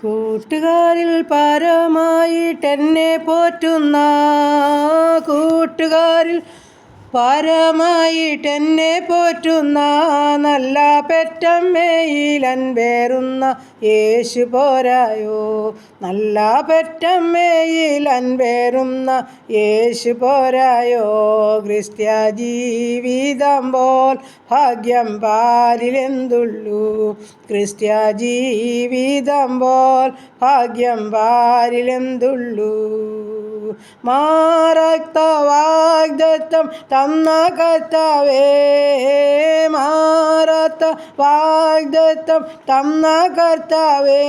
കൂട്ടുകാരിൽ പരമായിട്ടെന്നെ പോറ്റുന്ന കൂട്ടുകാരിൽ പരമായിട്ടെന്നെ പോറ്റുന്ന നല്ല പെറ്റമ്മയിൽ അൻപേറുന്ന യേശു പോരായോ. നല്ല പെറ്റമ്മയിൽ അൻപേറുന്ന യേശു പോരായോ. ക്രിസ്ത്യ ജീവിതം പോൽ ഭാഗ്യം പാരിലെന്തുള്ളൂ. ക്രിസ്ത്യ ജീവിതം പോൽ ഭാഗ്യം പാരിലെന്തുള്ളൂ. മാറാത്ത വാഗ്ദത്തം തന്ന കർത്താവേ, മാറാത്ത വാഗ്ദത്തം തന്ന കർത്താവേ,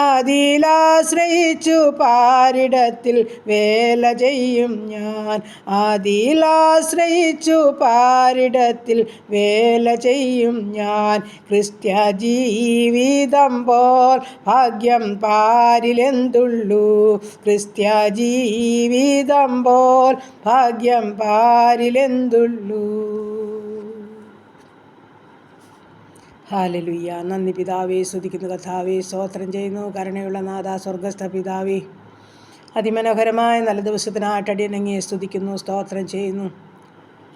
അതിലാശ്രയിച്ചു പാരിടത്തിൽ വേല ചെയ്യും ഞാൻ. അതിലാശ്രയിച്ചു പാരിടത്തിൽ വേല ചെയ്യും ഞാൻ. ക്രിസ്ത്യ ജീവിതം പോൽ ഭാഗ്യം പാരിലെന്തുള്ളൂ. ക്രിസ്ത്യ ജീവിതം പോൽ ഭാഗ്യം പാരിലെന്തുള്ളൂ. ഹല്ലേലൂയ. നന്ദി പിതാവേ, സ്തുതിക്കുന്നു കർത്താവേ, സ്തോത്രം ചെയ്യുന്നു. കരുണയുള്ള നാഥ, സ്വർഗസ്ഥ പിതാവേ, അതിമനോഹരമായ നല്ല ദിവസത്തിനായിട്ട് അടിയനങ്ങയെ സ്തുതിക്കുന്നു, സ്തോത്രം ചെയ്യുന്നു.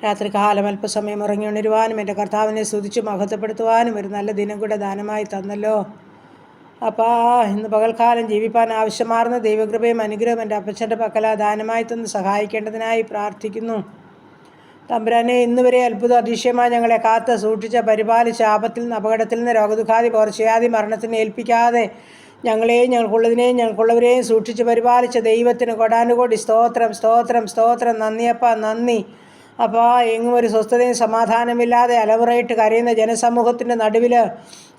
രാത്രികാലം അല്പസമയം ഉറങ്ങിയുണരുവാനും എൻ്റെ കർത്താവിനെ സ്തുതിച്ച് മഹത്വപ്പെടുത്തുവാനും ഒരു നല്ല ദിനം കൂടെ ദാനമായി തന്നല്ലോ. അപ്പാ, ഇന്ന് പകൽക്കാലം ജീവിപ്പാൻ ആവശ്യമാർന്ന ദൈവകൃപയും അനുഗ്രഹം എൻ്റെ അപ്പച്ചൻ്റെ പക്കല ദാനമായി തന്ന് സഹായിക്കേണ്ടതിനായി പ്രാർത്ഥിക്കുന്നു. തമ്പുരാനെ, ഇന്നുവരെ അത്ഭുത അതിശയമായി ഞങ്ങളെ കാത്ത് സൂക്ഷിച്ച പരിപാലിച്ച ആപത്തിൽ നിന്ന്, അപകടത്തിൽ നിന്ന്, രോഗദുഃഖാദി പകർച്ചവ്യാധി മരണത്തിന് ഏൽപ്പിക്കാതെ ഞങ്ങളെയും ഞങ്ങൾക്കുള്ളതിനെയും ഞങ്ങൾക്കുള്ളവരെയും സൂക്ഷിച്ച് പരിപാലിച്ച ദൈവത്തിന് കൊടാനുകോടി സ്തോത്രം, സ്തോത്രം, സ്തോത്രം. നന്ദിയപ്പ, നന്ദി. അപ്പോൾ എങ്ങും ഒരു സ്വസ്ഥതയും സമാധാനമില്ലാതെ അലമുറയിട്ട് കരയുന്ന ജനസമൂഹത്തിൻ്റെ നടുവിൽ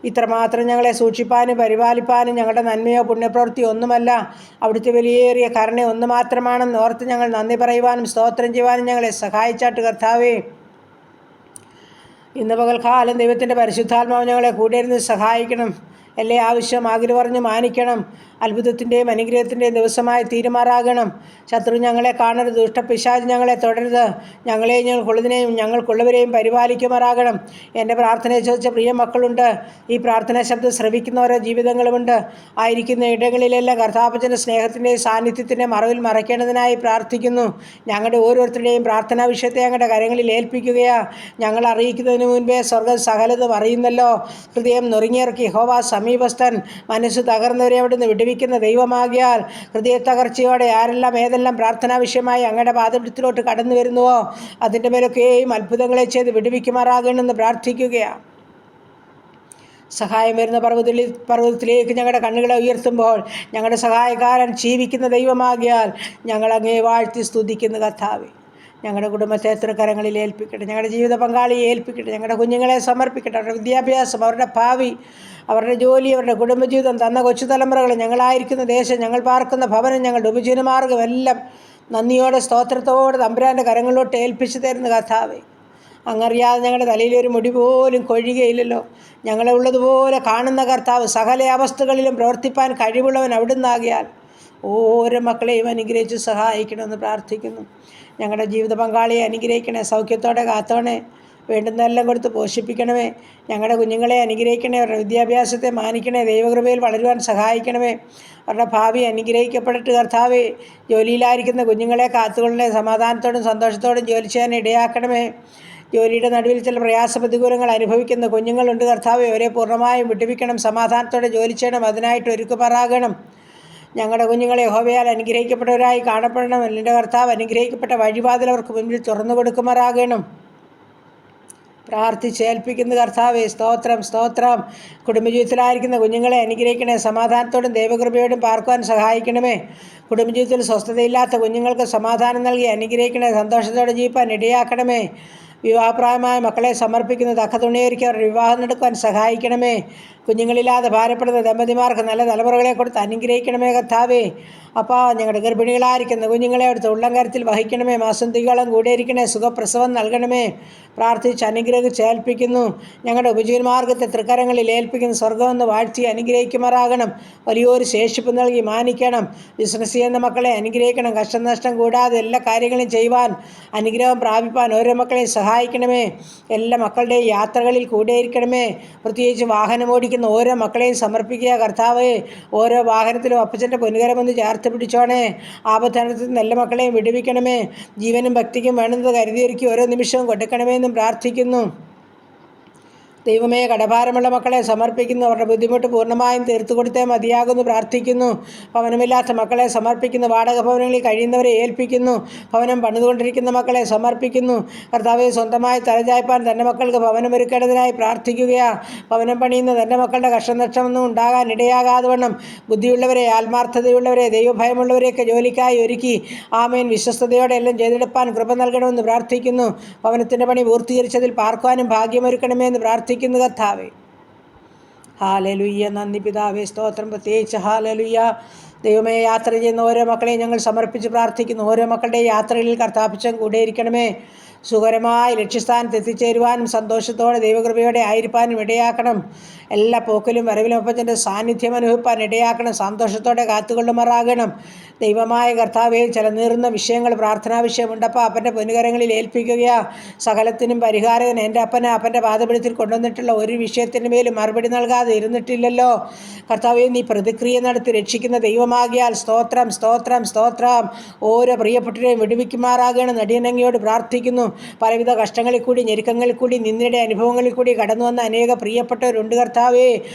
ഇത്രമാത്രം ഞങ്ങളെ സൂക്ഷിപ്പാനും പരിപാലിപ്പാനും ഞങ്ങളുടെ നന്മയോ പുണ്യപ്രവൃത്തിയോ ഒന്നുമല്ല, അവിടുത്തെ വലിയേറിയ കരുണ ഒന്ന് മാത്രമാണെന്ന് ഓർത്ത് ഞങ്ങൾ നന്ദി പറയുവാനും സ്തോത്രം ചെയ്യുവാനും ഞങ്ങളെ സഹായിച്ചാട്ട് കർത്താവേ. ഇന്ന് പകൽക്കാലം ദൈവത്തിൻ്റെ പരിശുദ്ധാത്മാവ് ഞങ്ങളെ കൂടെയിരുന്ന് സഹായിക്കണം. എല്ലാ ആവശ്യം ആഗ്രഹം മാനിക്കണം. അത്ഭുതത്തിൻ്റെയും അനുഗ്രഹത്തിൻ്റെയും ദിവസമായി തീരുമാറാകണം. ശത്രു ഞങ്ങളെ കാണരുത്, ദുഷ്ടപിശാച് ഞങ്ങളെ തുടരുത്. ഞങ്ങളെയും ഞങ്ങൾക്കുള്ളതിനെയും ഞങ്ങൾക്കുള്ളവരെയും പരിപാലിക്കുമാറാകണം. എൻ്റെ പ്രാർത്ഥനയെ ചോദിച്ച പ്രിയ മക്കളുണ്ട്. ഈ പ്രാർത്ഥനാ ശബ്ദം ശ്രവിക്കുന്ന ഓരോ ജീവിതങ്ങളുമുണ്ട്. ആയിരിക്കുന്ന ഇടങ്ങളിലെല്ലാം കർത്താപ്പച്ചൻ്റെ സ്നേഹത്തിൻ്റെയും സാന്നിധ്യത്തിൻ്റെയും മറവിൽ മറയ്ക്കേണ്ടതിനായി പ്രാർത്ഥിക്കുന്നു. ഞങ്ങളുടെ ഓരോരുത്തരുടെയും പ്രാർത്ഥനാ വിഷയത്തെ ഞങ്ങളുടെ കരങ്ങളിൽ ഏൽപ്പിക്കുകയാണ്. ഞങ്ങൾ അറിയിക്കുന്നതിന് മുൻപേ സ്വർഗ്ഗം സകലതും അറിയുന്നല്ലോ. ഹൃദയം നുറുങ്ങിയിറക്കി യഹോവ സമീപസ്ഥൻ, മനസ്സ് തകർന്നവരെ അവിടുന്ന് വിടുവിക്കുന്ന ദൈവമാകിയാൽ ഹൃദയ തകർച്ചയോടെ ആരെല്ലാം ഏതെല്ലാം പ്രാർത്ഥനാ വിഷയമായി അങ്ങയുടെ പാദപീഠത്തിലോട്ട് കടന്നു വരുന്നുവോ അതിൻ്റെ മേലൊക്കെയും അത്ഭുതങ്ങളെ ചെയ്ത് വിടുവിക്കുമാറാകണമെന്ന് പ്രാർത്ഥിക്കുകയാണ്. സഹായം വരുന്ന പർവ്വതത്തിലേക്ക് ഞങ്ങളുടെ കണ്ണുകളെ ഉയർത്തുമ്പോൾ ഞങ്ങളുടെ സഹായകാരൻ ജീവിക്കുന്ന ദൈവമാകിയാൽ ഞങ്ങൾ അങ്ങേ വാഴ്ത്തി സ്തുതിക്കുന്ന കർത്താവേ. ഞങ്ങളുടെ കുടുംബത്തെ തൃക്കരങ്ങളിൽ ഏൽപ്പിക്കട്ടെ. ഞങ്ങളുടെ ജീവിത പങ്കാളിയെ ഏൽപ്പിക്കട്ടെ. ഞങ്ങളുടെ കുഞ്ഞുങ്ങളെ സമർപ്പിക്കട്ടെ. അവരുടെ വിദ്യാഭ്യാസം, അവരുടെ ഭാവി, അവരുടെ ജോലി, അവരുടെ കുടുംബജീവിതം, തന്ന കൊച്ചു തലമുറകൾ, ഞങ്ങളായിരിക്കുന്ന ദേശം, ഞങ്ങൾ പാർക്കുന്ന ഭവനം, ഞങ്ങളുടെ ഉപജീവനമാർഗ്ഗം എല്ലാം നന്ദിയോടെ സ്തോത്രത്തോടെ തമ്പുരാൻ്റെ കരങ്ങളിലോട്ട് ഏൽപ്പിച്ചു തരുന്ന കർത്താവേ. അങ്ങറിയാതെ ഞങ്ങളുടെ തലയിലൊരു മുടി പോലും കൊഴിയുകയില്ലല്ലോ. ഞങ്ങളെ ഉള്ളതുപോലെ കാണുന്ന കർത്താവ്, സകല അവസ്ഥകളിലും പ്രവർത്തിപ്പാൻ കഴിവുള്ളവൻ അവിടുന്നാകിയാൽ ഓരോ മക്കളെയും അനുഗ്രഹിച്ച് സഹായിക്കണമെന്ന് പ്രാർത്ഥിക്കുന്നു. ഞങ്ങളുടെ ജീവിത പങ്കാളിയെ അനുഗ്രഹിക്കണേ, സൗഖ്യത്തോടെ കാത്തോണേ, വേണ്ടുന്നതെല്ലാം കൊടുത്ത് പോഷിപ്പിക്കണമേ. ഞങ്ങളുടെ കുഞ്ഞുങ്ങളെ അനുഗ്രഹിക്കണേ, അവരുടെ വിദ്യാഭ്യാസത്തെ മാനിക്കണേ, ദൈവകൃപയിൽ വളരുവാൻ സഹായിക്കണമേ. അവരുടെ ഭാവി അനുഗ്രഹിക്കപ്പെട്ടിട്ട് കർത്താവേ. ജോലിയിലായിരിക്കുന്ന കുഞ്ഞുങ്ങളെ കാത്തുകൊള്ളണേ, സമാധാനത്തോടും സന്തോഷത്തോടും ജോലി ചെയ്യാൻ ഇടയാക്കണമേ. ജോലിയുടെ നടുവിൽ ചില പ്രയാസ പ്രതികൂലങ്ങൾ അനുഭവിക്കുന്ന കുഞ്ഞുങ്ങളുണ്ട് കർത്താവേ. അവരെ പൂർണ്ണമായും വിട്ടുവിക്കണം, സമാധാനത്തോടെ ജോലി ചെയ്യണം, അതിനായിട്ട് ഒരുക്കുമാറാകണം. ഞങ്ങളുടെ കുഞ്ഞുങ്ങളെ യഹോവയാൽ അനുഗ്രഹിക്കപ്പെട്ടവരായി കാണപ്പെടണം. എൻ്റെ കർത്താവ് അനുഗ്രഹിക്കപ്പെട്ട വഴിവാതിൽ അവർക്ക് മുൻപിൽ തുറന്നു കൊടുക്കുമാറാകണം. പ്രാർത്ഥിച്ചേൽപ്പിക്കുന്ന കർത്താവേ, സ്തോത്രം, സ്തോത്രം. കുടുംബജീവിതത്തിലായിരിക്കുന്ന കുഞ്ഞുങ്ങളെ അനുഗ്രഹിക്കണേ, സമാധാനത്തോടും ദൈവകൃപയോടും പാർക്കുവാൻ സഹായിക്കണമേ. കുടുംബജീവിതത്തിൽ സ്വസ്ഥതയില്ലാത്ത കുഞ്ഞുങ്ങൾക്ക് സമാധാനം നൽകി അനുഗ്രഹിക്കണേ, സന്തോഷത്തോടെ ജീവിപ്പാൻ ഇടയാക്കണമേ. വിവാഹപ്രായമായ മക്കളെ സമർപ്പിക്കുന്ന തക്ക തുണിയൊരുക്കി അവരുടെ വിവാഹം നടക്കുവാൻ സഹായിക്കണമേ. കുഞ്ഞുങ്ങളില്ലാതെ ഭാരപ്പെടുന്ന ദമ്പതിമാർക്ക് നല്ല തലമുറകളെ കൊടുത്ത് അനുഗ്രഹിക്കണമേ കർത്താവേ. അപ്പോൾ ഞങ്ങളുടെ ഗർഭിണികളായിരിക്കുന്ന കുഞ്ഞുങ്ങളെ അവിടുത്തെ ഉള്ളം കരത്തിൽ വഹിക്കണമേ. മാസന്തികളും കൂടെയിരിക്കണേ, സുഖപ്രസവം നൽകണമേ. പ്രാർത്ഥിച്ച് അനുഗ്രഹിച്ച് ഏൽപ്പിക്കുന്നു. ഞങ്ങളുടെ ഉപജീവനമാർഗ്ഗത്തെ തൃക്കരങ്ങളിൽ ഏൽപ്പിക്കുന്ന സ്വർഗ്ഗമെന്ന് വാഴ്ത്തി അനുഗ്രഹിക്കുമാറാകണം. വലിയൊരു ശേഷിപ്പ് നൽകി മാനിക്കണം. ബിസിനസ് ചെയ്യുന്ന മക്കളെ അനുഗ്രഹിക്കണം. കഷ്ടനഷ്ടം കൂടാതെ എല്ലാ കാര്യങ്ങളും ചെയ്യുവാൻ അനുഗ്രഹം പ്രാപിപ്പാൻ ഓരോ മക്കളെയും സഹായിക്കണമേ. എല്ലാ മക്കളുടെയും യാത്രകളിൽ കൂടെയിരിക്കണമേ. പ്രത്യേകിച്ച് വാഹനമോടിക്കുന്ന ഓരോ മക്കളെയും സമർപ്പിക്കുക കർത്താവേ. ഓരോ വാഹനത്തിലും അപ്പച്ചൻ്റെ പൊന്നുകരമൊന്ന് ചേർത്ത് പിടിച്ചോണേ. ആപത്തനത്തിൽ നിന്ന് എല്ലാ മക്കളെയും വിടുവിക്കണമേ. ജീവനും ഭക്തിക്കും വേണ്ടുന്നത് കരുതിയൊരുക്കി ഓരോ നിമിഷവും കൊടുക്കണമേ എന്നും പ്രാർത്ഥിക്കുന്നു. ദൈവമേ, കടഭാരമുള്ള മക്കളെ സമർപ്പിക്കുന്നു. അവരുടെ ബുദ്ധിമുട്ട് പൂർണ്ണമായും തീർത്തു കൊടുത്തേ മതിയാകുന്നു പ്രാർത്ഥിക്കുന്നു. ഭവനമില്ലാത്ത മക്കളെ സമർപ്പിക്കുന്നു. വാടക ഭവനങ്ങളിൽ കഴിയുന്നവരെ ഏൽപ്പിക്കുന്നു. ഭവനം പണിതുകൊണ്ടിരിക്കുന്ന മക്കളെ സമർപ്പിക്കുന്നു. കർത്താവെ, സ്വന്തമായി തലചായ്പാൻ തൻ്റെ മക്കൾക്ക് ഭവനമൊരുക്കേണ്ടതിനായി പ്രാർത്ഥിക്കുകയാണ്. ഭവനം പണിയുന്ന തൻ്റെ മക്കളുടെ കഷ്ടനഷ്ടമൊന്നും ഉണ്ടാകാൻ ഇടയാകാതെ വണ്ണം ബുദ്ധിയുള്ളവരെ, ആത്മാർത്ഥതയുള്ളവരെ, ദൈവഭയമുള്ളവരെയൊക്കെ ജോലിക്കായി ഒരുക്കി ആമേൻ വിശ്വസ്തയോടെ എല്ലാം ചെയ്തെടുപ്പാൻ കൃപ നൽകണമെന്ന് പ്രാർത്ഥിക്കുന്നു. ഭവനത്തിൻ്റെ പണി പൂർത്തീകരിച്ചതിൽ പാർക്കുവാനും ഭാഗ്യമൊരുക്കണമേ എന്ന് പ്രാർത്ഥിക്കുന്നു കർത്താവേ. ഹാലലുയ്യ. നന്ദി പിതാവേ, സ്തോത്രം. പ്രത്യേകിച്ച് ഹാലലുയ്യ. ദൈവമേ, യാത്ര ചെയ്യുന്ന ഓരോ മക്കളെയും ഞങ്ങൾ സമർപ്പിച്ച് പ്രാർത്ഥിക്കുന്നു. ഓരോ മക്കളുടെ യാത്രകളിൽ കർത്താപ്പച്ചൻ കൂടെ ഇരിക്കണമേ. സുഖകരമായി ലക്ഷ്യസ്ഥാനത്ത് എത്തിച്ചേരുവാനും സന്തോഷത്തോടെ ദൈവകൃപയോടെ ആയിരിക്കാനും ഇടയാക്കണം. എല്ലാ പോക്കിലും വരവിലും അപ്പച്ചൻ്റെ സാന്നിധ്യം അനുഭവിപ്പാൻ ഇടയാക്കണം. സന്തോഷത്തോടെ കാത്തുകൊള്ളുമാറാകണം. ദൈവമായ കർത്താവേ, ചില നീറുന്ന വിഷയങ്ങൾ, പ്രാർത്ഥനാ വിഷയമുണ്ടപ്പോൾ അപ്പൻ്റെ പൊന്നുകരങ്ങളിൽ ഏൽപ്പിക്കുക. സകലത്തിനും പരിഹാരകൻ എൻ്റെ അപ്പൻ്റെ പാദപീഠത്തിൽ കൊണ്ടുവന്നിട്ടുള്ള ഒരു വിഷയത്തിൻ്റെ മേലും മറുപടി നൽകാതെ ഇരുന്നിട്ടില്ലല്ലോ കർത്താവേ. നീ പ്രതിക്രിയ നടത്തി രക്ഷിക്കുന്ന ദൈവമാകിയാൽ സ്തോത്രം, സ്തോത്രം, സ്തോത്രം. ഓരോ പ്രിയപ്പെട്ടവരെയും വിടുവിക്കുമാറാകണം നടിയനങ്ങയോട് പ്രാർത്ഥിക്കുന്നു. പലവിധ കഷ്ടങ്ങളിൽ കൂടി, ഞെരുക്കങ്ങളിൽ കൂടി, നിന്ദയുടെ അനുഭവങ്ങളിൽ കൂടി കടന്നു വന്ന അനേക പ്രിയപ്പെട്ടവരുണ്ട് കർത്താവേ.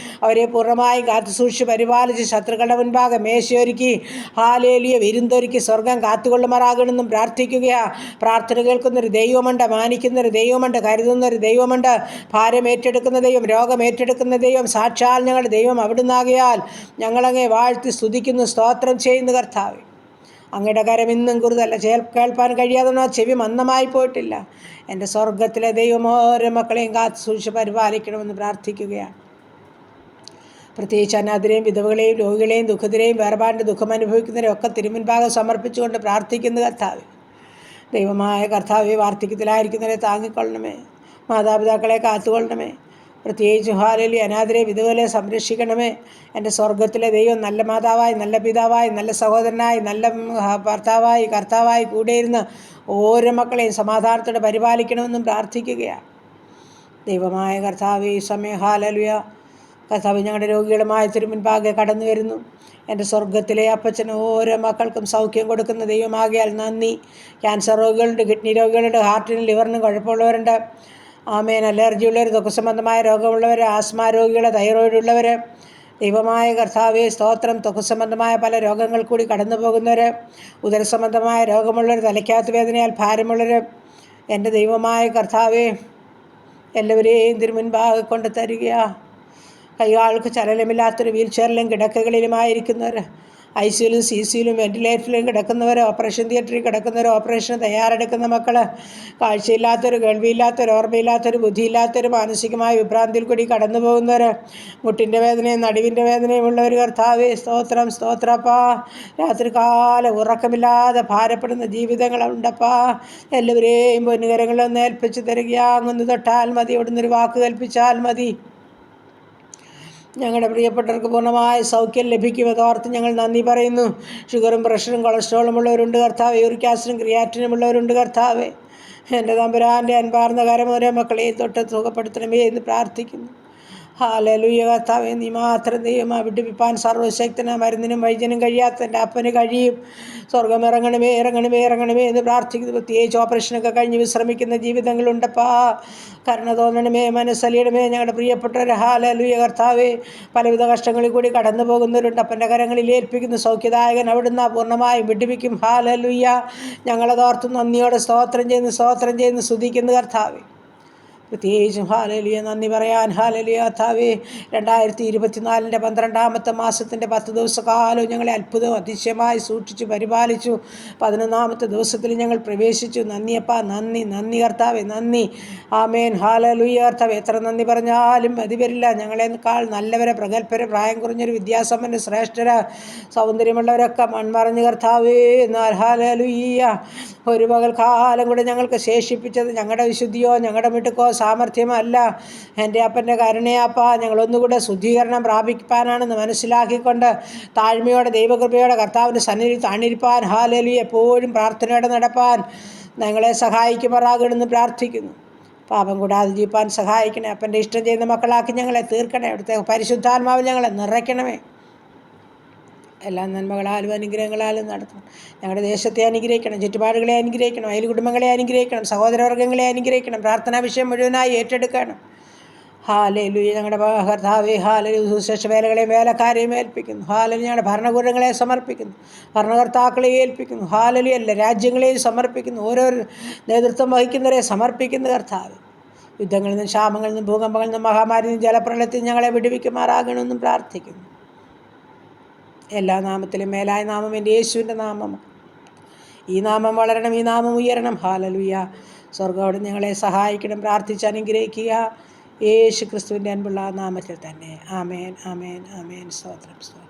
അവരെ പൂർണ്ണമായി കാത്തുസൂക്ഷിച്ച് പരിപാലിച്ച് ശത്രുക്കളുടെ മുൻപാകെ മേശയൊരുക്കി ഹാലേലിയ വിരുന്നൊരുക്കി സ്വർഗം കാത്തുകൊള്ളുമാറാകണമെന്നും പ്രാർത്ഥിക്കുകയാണ്. പ്രാർത്ഥന കേൾക്കുന്നൊരു ദൈവമുണ്ട്, മാനിക്കുന്നൊരു ദൈവമുണ്ട്, കരുതുന്നൊരു ദൈവമുണ്ട്, ഭാരം ഏറ്റെടുക്കുന്ന ദൈവം, രോഗം ഏറ്റെടുക്കുന്ന ദൈവം, സാക്ഷാൽ ഞങ്ങളുടെ ദൈവം അവിടുന്നാകയാൽ ഞങ്ങളങ്ങേ വാഴ്ത്തി സ്തുതിക്കുന്നു, സ്തോത്രം ചെയ്യുന്നു കർത്താവേ. അങ്ങയുടെ കരം ഇന്നും കുറുതല്ല, കേൾപ്പാൻ കഴിയാതെ ചെവി മന്ദമായി പോയിട്ടില്ല. എൻ്റെ സ്വർഗത്തിലെ ദൈവം ഓരോ മക്കളെയും കാത്തു സൂക്ഷിച്ച് പരിപാലിക്കണമെന്ന് പ്രാർത്ഥിക്കുകയാണ്. പ്രത്യേകിച്ച് അനാഥരെയും വിധവകളെയും രോഗികളെയും ദുഃഖത്തിനെയും വേർപാടിൻ്റെ ദുഃഖം അനുഭവിക്കുന്നവരെയും ഒക്കെ തിരുമുൻപാകെ സമർപ്പിച്ചുകൊണ്ട് പ്രാർത്ഥിക്കുന്ന കർത്താവേ. ദൈവമായ കർത്താവേ, വാർദ്ധക്യത്തിലായിരിക്കുന്നവരെ താങ്ങിക്കൊള്ളണമേ. മാതാപിതാക്കളെ കാത്തുകൊള്ളണമേ. പ്രത്യേകിച്ച് ഹാലലി അനാഥരെ വിധവകളെ സംരക്ഷിക്കണമേ. എൻ്റെ സ്വർഗത്തിലെ ദൈവം നല്ല മാതാവായി, നല്ല പിതാവായി, നല്ല സഹോദരനായി, നല്ല ഭർത്താവായി, കർത്താവായി കൂടെയിരുന്ന് ഓരോ മക്കളെയും സമാധാനത്തോടെ പരിപാലിക്കണമെന്നും പ്രാർത്ഥിക്കുകയാണ്. ദൈവമായ കർത്താവേ, ഈ സമയം ഹാലലുയ കർത്താവ് ഞങ്ങളുടെ രോഗികളുമായി തിരുമുൻപാകെ കടന്നു വരുന്നു. എൻ്റെ സ്വർഗത്തിലെ അപ്പച്ചന് ഓരോ മക്കൾക്കും സൗഖ്യം കൊടുക്കുന്ന ദൈവമാകിയാൽ നന്ദി. ക്യാൻസർ രോഗികളുണ്ട്, കിഡ്നി രോഗികളുണ്ട്, ഹാർട്ടിനും ലിവറിനും കുഴപ്പമുള്ളവരുണ്ട്. ആമേൻ. അലർജി ഉള്ളവർ, ത്വക്കുസംബന്ധമായ രോഗമുള്ളവർ, ആസ്മ രോഗികൾ, തൈറോയിഡ് ഉള്ളവർ, ദൈവമായ കർത്താവേ സ്തോത്രം. ത്വക്കുസംബന്ധമായ പല രോഗങ്ങൾ കൂടി കടന്നു പോകുന്നവർ, ഉദരസംബന്ധമായ രോഗമുള്ളവർ, തലയ്ക്കകത്ത് വേദനയാൽ ഭാരമുള്ളവർ, എൻ്റെ ദൈവമായ കർത്താവേ എല്ലാവരെയും തിരുമുൻപാകെ കൊണ്ട് തരിക. കൈകാൾക്ക് ചലനമില്ലാത്തൊരു വീൽ ചെയറിലും കിടക്കകളിലുമായിരിക്കുന്നവർ, ICUലും CCUലും വെന്റിലേറ്ററിലും കിടക്കുന്നവർ, ഓപ്പറേഷൻ തിയേറ്ററിൽ കിടക്കുന്നവർ, ഓപ്പറേഷന് തയ്യാറെടുക്കുന്ന മക്കൾ, കാഴ്ചയില്ലാത്തവർ, കേൾവിയില്ലാത്തവർ, ഓർമ്മയില്ലാത്തവർ, ബുദ്ധിയില്ലാത്തവർ, മാനസികമായ വിഭ്രാന്തിയിൽ കൂടി കടന്നു പോകുന്നവർ, മുട്ടിൻ്റെ വേദനയും നടുവിൻ്റെ വേദനയും ഉള്ളവർ, കർത്താവേ സ്തോത്രം, സ്തോത്രപ്പാ. രാത്രികാലം ഉറക്കമില്ലാതെ ഭാരപ്പെടുന്ന ജീവിതങ്ങളുണ്ടപ്പാ. എല്ലാവരെയും പൊന്നുകരങ്ങളൊന്ന് ഏൽപ്പിച്ച് തരിക. അങ്ങൊന്ന് തൊട്ടാൽ മതി, അവിടുന്ന് ഒരു വാക്ക് കൽപ്പിച്ചാൽ മതി. ഞങ്ങളുടെ പ്രിയപ്പെട്ടവർക്ക് പൂർണ്ണമായ സൗഖ്യം ലഭിക്കും. അതോർത്ത് ഞങ്ങൾ നന്ദി പറയുന്നു. ഷുഗറും പ്രഷറും കൊളസ്ട്രോളും ഉള്ളവരുണ്ട് കർത്താവേ. യൂറിക് ആസിഡും ക്രിയാറ്റിനും ഉള്ളവരുണ്ട് കർത്താവേ. എൻ്റെ തമ്പുരാൻ്റെ അൻപാർന്ന കരം ഓരോ മക്കളെയും തൊട്ട് സുഖപ്പെടുത്തണമേ എന്ന് പ്രാർത്ഥിക്കുന്നു. ഹല്ലേലൂയ. കർത്താവേ, നീ മാത്രം ദൈവമാ. വിടുവിപ്പാൻ സർവ്വശക്തന, മരുന്നിനും വൈദ്യനും കഴിയാത്ത എൻ്റെ അപ്പന് കഴിയും. സ്വർഗം ഇറങ്ങണമേ, ഇറങ്ങണമേ, ഇറങ്ങണമേ എന്ന് പ്രാർത്ഥിക്കുന്നു. പ്രത്യേകിച്ച് ഓപ്പറേഷനൊക്കെ കഴിഞ്ഞ് വിശ്രമിക്കുന്ന ജീവിതങ്ങളുണ്ടപ്പാ. കരുണ തോന്നണമേ, മനസ്സലിയണമേ. ഞങ്ങളുടെ പ്രിയപ്പെട്ടവർ ഹല്ലേലൂയ കർത്താവേ പലവിധ കഷ്ടങ്ങളിൽ കൂടി കടന്നു പോകുന്നവരുണ്ട്. അപ്പൻ്റെ കരങ്ങളിൽ ഏൽപ്പിക്കുന്നു. സൗഖ്യദായകൻ അവിടുന്ന് പൂർണ്ണമായും വിടുവിക്കും. ഹല്ലേലൂയ. ഞങ്ങളതോർത്ത് നന്ദിയോടെ സ്തോത്രം ചെയ്യുന്നു സ്തുതിക്കുന്നു കർത്താവേ. പ്രത്യേകിച്ചും ഹാലലിയ നന്ദി പറയാൻ ഹാലലിയ കർത്താവേ. 2024 12-ാമത്തെ മാസത്തിൻ്റെ 10 ദിവസക്കാലവും ഞങ്ങളെ അത്ഭുതവും അതിശയമായി സൂക്ഷിച്ചു പരിപാലിച്ചു. 11-ാമത്തെ ദിവസത്തിൽ ഞങ്ങൾ പ്രവേശിച്ചു. നന്ദിയപ്പാ, നന്ദി കർത്താവേ, നന്ദി. ആമേൻ. ഹാലലുയ കർത്താവേ. എത്ര നന്ദി പറഞ്ഞാലും മതി വരില്ല. ഞങ്ങളെക്കാൾ നല്ലവരെ, പ്രഗത്ഭരെ, പ്രായം കുറഞ്ഞൊരു, വിദ്യാസമ്പന്ന, ശ്രേഷ്ഠര്, സൗന്ദര്യമുള്ളവരൊക്കെ മൺമറഞ്ഞ് കർത്താവേ. എന്നാൽ ഹാലലുയ്യ ഒരു പകൽക്കാലം കൂടെ ഞങ്ങൾക്ക് ശേഷിപ്പിച്ചത് ഞങ്ങളുടെ വിശുദ്ധിയോ ഞങ്ങളുടെ മിടുക്കോ സാമർഥ്യമല്ല, എൻ്റെ അപ്പൻ്റെ കരുണയാപ്പാ. ഞങ്ങളൊന്നുകൂടെ ശുദ്ധീകരണം പ്രാപിക്കാനാണെന്ന് മനസ്സിലാക്കിക്കൊണ്ട് താഴ്മയോടെ ദൈവകൃപയോടെ കർത്താവിൻ്റെ സന്നിധി താണിരിപ്പാൻ ഹാലലി എപ്പോഴും പ്രാർത്ഥനയോടെ നടപ്പാൻ ഞങ്ങളെ സഹായിക്കുമാറാകണമെന്ന് പ്രാർത്ഥിക്കുന്നു. പാപം കൂടാതെ ജീവിപ്പാൻ സഹായിക്കണേ. അപ്പൻ്റെ ഇഷ്ടം ചെയ്യുന്ന മക്കളാക്കി ഞങ്ങളെ തീർക്കണേ. അവിടുത്തെ പരിശുദ്ധാത്മാവ് ഞങ്ങളെ നിറയ്ക്കണമേ. എല്ലാ നന്മകളാലും അനുഗ്രഹങ്ങളാലും നടത്തണം. ഞങ്ങളുടെ ദേശത്തെ അനുഗ്രഹിക്കണം, ചുറ്റുപാടുകളെ അനുഗ്രഹിക്കണം, അയൽ കുടുംബങ്ങളെ അനുഗ്രഹിക്കണം, സഹോദരവർഗ്ഗങ്ങളെ അനുഗ്രഹിക്കണം. പ്രാർത്ഥനാ വിഷയം മുഴുവനായി ഏറ്റെടുക്കണം. ഹാലേലൂയ. ഞങ്ങളുടെ കർത്താവേ, ഹാലേലൂയ. സുവിശേഷ വേലകളെയും വേലക്കാരെയും ഏൽപ്പിക്കുന്നു. ഹാലേലൂയ. ഞങ്ങളുടെ ഭരണകൂടങ്ങളെ സമർപ്പിക്കുന്നു, ഭരണകർത്താക്കളെ ഏൽപ്പിക്കുന്നു. ഹാലേലൂയ. എല്ലാ രാജ്യങ്ങളെയും സമർപ്പിക്കുന്നു, ഓരോ നേതൃത്വം വഹിക്കുന്നവരെ സമർപ്പിക്കുന്നു. കർത്താവ്, യുദ്ധങ്ങളിൽ നിന്നും ക്ഷാമങ്ങളിൽ നിന്നും ഭൂകമ്പങ്ങളിൽ നിന്നും മഹാമാരിയിൽ നിന്നും ജലപ്രളയത്തിൽ ഞങ്ങളെ വിടുവിക്കുമാറാകണമെന്നും പ്രാർത്ഥിക്കുന്നു. എല്ലാ നാമത്തിലും മേലായ നാമം എൻ്റെ യേശുവിൻ്റെ നാമം. ഈ നാമം വളരണം, ഈ നാമം ഉയരണം. ഹാലേലൂയ. സ്വർഗ്ഗം ഞങ്ങളെ സഹായിക്കണം. പ്രാർത്ഥിച്ച് അനുഗ്രഹിക്കുക യേശു ക്രിസ്തുവിൻ്റെ അൻപുള്ള നാമത്തിൽ തന്നെ. ആമേൻ, ആമേൻ, ആമേൻ. സ്തോത്രം, സ്തോത്രം.